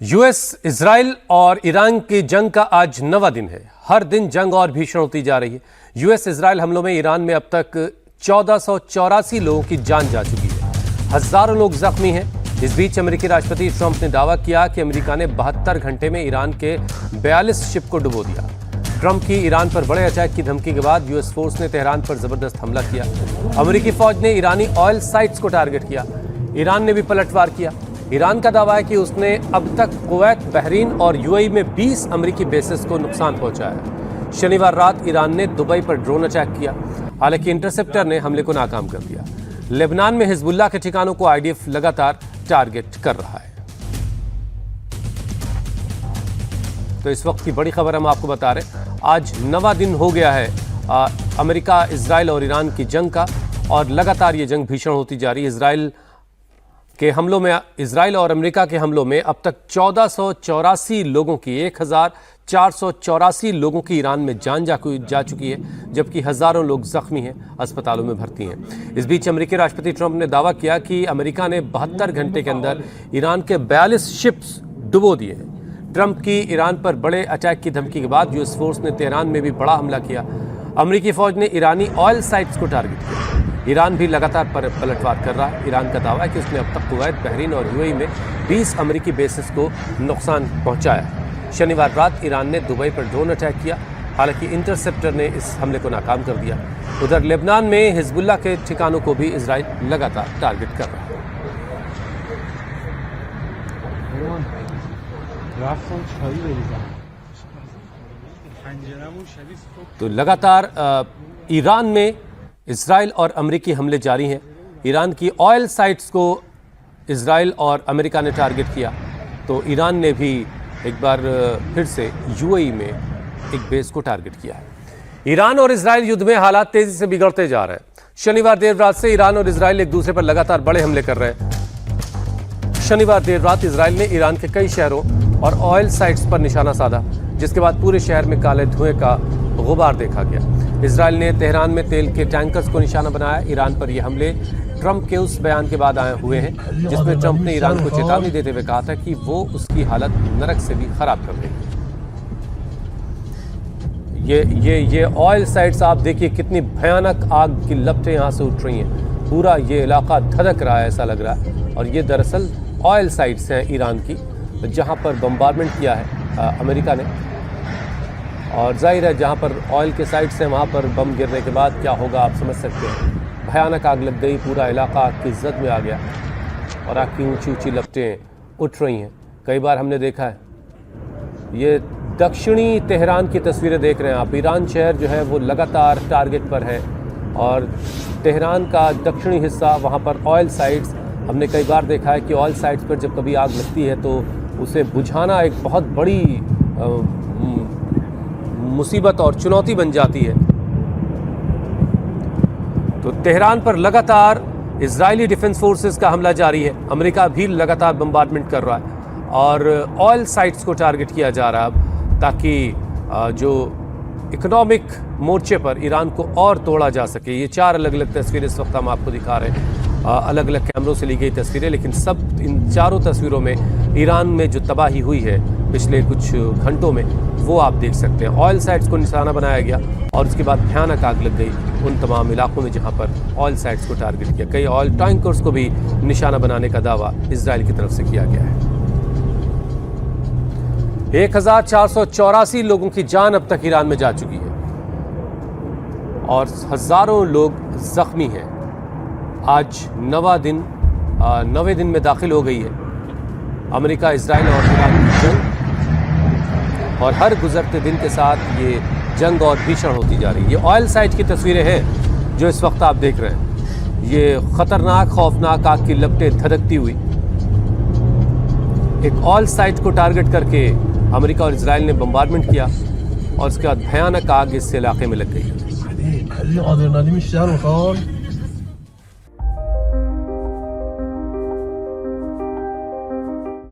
US, Israel और Iran की जंग का आज 9वां दिन है। हर दिन जंग और भीषण होती जा रही है। यूएस इजराइल हमलों में ईरान में अब तक 1484 लोगों की जान जा चुकी है। हजारों लोग जख्मी हैं। इस बीच अमेरिकी राष्ट्रपति ट्रंप ने दावा किया कि अमेरिका ने 72 घंटे में ईरान के 42 शिप को डुबो दिया। ट्रंप की ईरान पर बड़े अटैक की धमकी के बाद यूएस फोर्स ने तेहरान पर जबरदस्त हमला किया। अमेरिकी फौज ने ईरानी ऑयल साइट्स को टारगेट किया। ईरान ने भी पलटवार किया। ईरान का दावा है कि उसने अब तक कुवैत, बहरीन और यूएई में 20 अमेरिकी बेसेस को नुकसान पहुंचाया। शनिवार रात ईरान ने दुबई पर ड्रोन अटैक किया। हालांकि इंटरसेप्टर ने हमले को नाकाम कर दिया। लेबनान में हिजबुल्लाह के ठिकानों को आईडीएफ लगातार टारगेट कर रहा है। तो इस वक्त की बड़ी खबर हम आपको बता रहे हैं। आज 9वां दिन हो गया है अमेरिका, इजराइल और ईरान की जंग का, और लगातार ये जंग भीषण होती जा रही है। इजराइल और अमेरिका के हमलों में अब तक 1484 लोगों की 1484 लोगों की ईरान में जान जा चुकी है, जबकि हजारों लोग जख्मी हैं, अस्पतालों में भर्ती हैं। इस बीच अमेरिकी राष्ट्रपति ट्रंप ने दावा किया कि अमेरिका ने 72 घंटे के अंदर ईरान के 42 शिप्स डुबो दिए हैं। ट्रंप की ईरान पर बड़े अटैक की धमकी के बाद यूएस फोर्स ने तेहरान में भी बड़ा हमला किया। अमेरिकी फौज ने ईरानी ऑयल साइट्स को टारगेट किया। ईरान भी लगातार पलटवार कर रहा है। ईरान का दावा है कि उसने अब तक कुवैत, बहरीन और यूएई में 20 अमेरिकी बेसेस को नुकसान पहुंचाया। शनिवार रात ईरान ने दुबई पर ड्रोन अटैक किया। हालांकि इंटरसेप्टर ने इस हमले को नाकाम कर दिया। उधर लेबनान में हिजबुल्लाह के ठिकानों को भी इजराइल लगातार टारगेट कर रहा है। तो लगातार ईरान में इजराइल और अमेरिकी हमले जारी हैं। ईरान की ऑयल साइट्स को इजराइल और अमेरिका ने टारगेट किया, तो ईरान ने भी एक बार फिर से यूएई में एक बेस को टारगेट किया है। ईरान और इजराइल युद्ध में हालात तेजी से बिगड़ते जा रहे हैं। शनिवार देर रात से ईरान और इजराइल एक दूसरे पर लगातार बड़े हमले कर रहे हैं। शनिवार देर रात इजराइल ने ईरान के कई शहरों और ऑयल साइट्स पर निशाना साधा, जिसके बाद पूरे शहर में काले धुएं का गुबार देखा गया। इजराइल ने तेहरान में तेल के टैंकर्स को निशाना बनाया। ईरान पर यह हमले ट्रंप के उस बयान के बाद आए हुए हैं, जिसमें ट्रंप ने ईरान को चेतावनी देते हुए कहा था कि वो उसकी हालत नरक से भी खराब कर देगी। ये ऑयल साइट्स आप देखिए, कितनी भयानक आग की लपटें यहाँ से उठ रही हैं। पूरा ये इलाका धधक रहा है, ऐसा लग रहा है। और ये दरअसल ऑयल साइट्स हैं ईरान की, जहाँ पर बम्बार्डमेंट किया है अमेरिका ने। और जाहिर है, जहाँ पर ऑयल के साइट्स हैं वहाँ पर बम गिरने के बाद क्या होगा आप समझ सकते हैं। भयानक आग लग गई, पूरा इलाका आग की जद में आ गया और आग की ऊंची ऊंची लपटें उठ रही हैं। कई बार हमने देखा है। ये दक्षिणी तेहरान की तस्वीरें देख रहे हैं आप। ईरान शहर जो है वो लगातार टारगेट पर है, और तेहरान का दक्षिणी हिस्सा, वहाँ पर ऑयल साइट्स, हमने कई बार देखा है कि ऑयल साइट्स पर जब कभी आग लगती है तो उसे बुझाना एक बहुत बड़ी मुसीबत और चुनौती बन जाती है। तो तेहरान पर लगातार इजरायली डिफेंस फोर्सेस का हमला जारी है। अमेरिका भी लगातार बम्बार्डमेंट कर रहा है और ऑयल साइट्स को टारगेट किया जा रहा है, ताकि जो इकोनॉमिक मोर्चे पर ईरान को और तोड़ा जा सके। ये 4 अलग अलग तस्वीरें इस वक्त हम आपको दिखा रहे हैं, अलग अलग कैमरों से ली गई तस्वीरें, लेकिन सब इन चारों तस्वीरों में ईरान में जो तबाही हुई है पिछले कुछ घंटों में, वो आप देख सकते हैं। ऑयल साइट्स को निशाना बनाया गया और उसके बाद भयानक आग लग गई उन तमाम इलाकों में जहां पर ऑयल साइट्स को टारगेट किया। कई ऑयल टैंकर्स को भी निशाना बनाने का दावा इजराइल की तरफ से किया गया है। 1484 लोगों की जान अब तक ईरान में जा चुकी है और हजारों लोग जख्मी हैं। आज 9वें दिन में दाखिल हो गई है अमेरिका, इजराइल और ईरान की जंग, और हर गुजरते दिन के साथ ये जंग और भीषण होती जा रही है। ये ऑयल साइट की तस्वीरें हैं जो इस वक्त आप देख रहे हैं। ये खतरनाक, खौफनाक आग की लपटें धधकती हुई। एक ऑयल साइट को टारगेट करके अमेरिका और इजराइल ने बम्बार्डमेंट किया और उसके बाद भयानक आग इस इलाके में लग गई।